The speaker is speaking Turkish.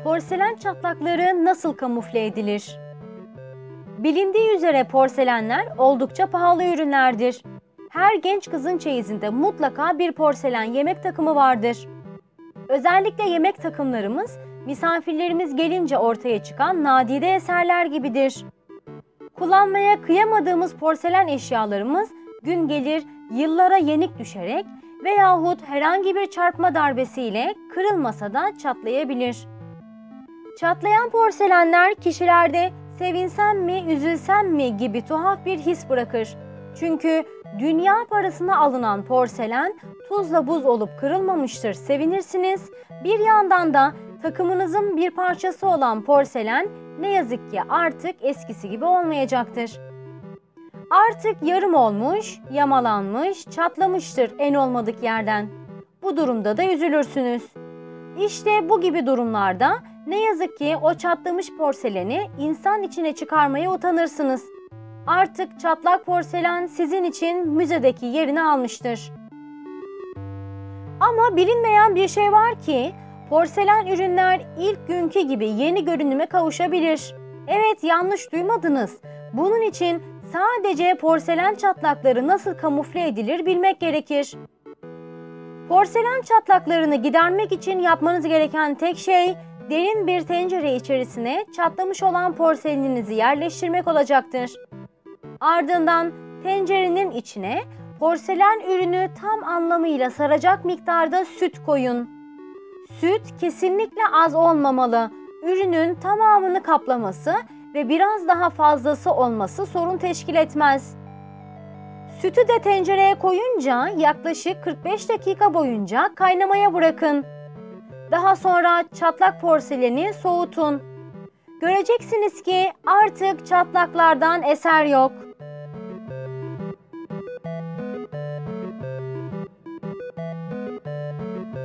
Porselen çatlakları nasıl kamufle edilir? Bilindiği üzere porselenler oldukça pahalı ürünlerdir. Her genç kızın çeyizinde mutlaka bir porselen yemek takımı vardır. Özellikle yemek takımlarımız, misafirlerimiz gelince ortaya çıkan nadide eserler gibidir. Kullanmaya kıyamadığımız porselen eşyalarımız gün gelir yıllara yenik düşerek veyahut herhangi bir çarpma darbesiyle kırılmasa da çatlayabilir. Çatlayan porselenler kişilerde sevinsem mi, üzülsem mi gibi tuhaf bir his bırakır. Çünkü dünya parasına alınan porselen tuzla buz olup kırılmamıştır, sevinirsiniz. Bir yandan da takımınızın bir parçası olan porselen ne yazık ki artık eskisi gibi olmayacaktır. Artık yarım olmuş, yamalanmış, çatlamıştır en olmadık yerden. Bu durumda da üzülürsünüz. İşte bu gibi durumlarda ne yazık ki o çatlamış porseleni insan içine çıkarmaya utanırsınız. Artık çatlak porselen sizin için müzedeki yerini almıştır. Ama bilinmeyen bir şey var ki porselen ürünler ilk günkü gibi yeni görünüme kavuşabilir. Evet, yanlış duymadınız. Bunun için sadece porselen çatlakları nasıl kamufle edilir bilmek gerekir. Porselen çatlaklarını gidermek için yapmanız gereken tek şey derin bir tencere içerisine çatlamış olan porseleninizi yerleştirmek olacaktır. Ardından tencerenin içine porselen ürünü tam anlamıyla saracak miktarda süt koyun. Süt kesinlikle az olmamalı. Ürünün tamamını kaplaması ve biraz daha fazlası olması sorun teşkil etmez. Sütü de tencereye koyunca yaklaşık 45 dakika boyunca kaynamaya bırakın. Daha sonra çatlak porseleni soğutun. Göreceksiniz ki artık çatlaklardan eser yok.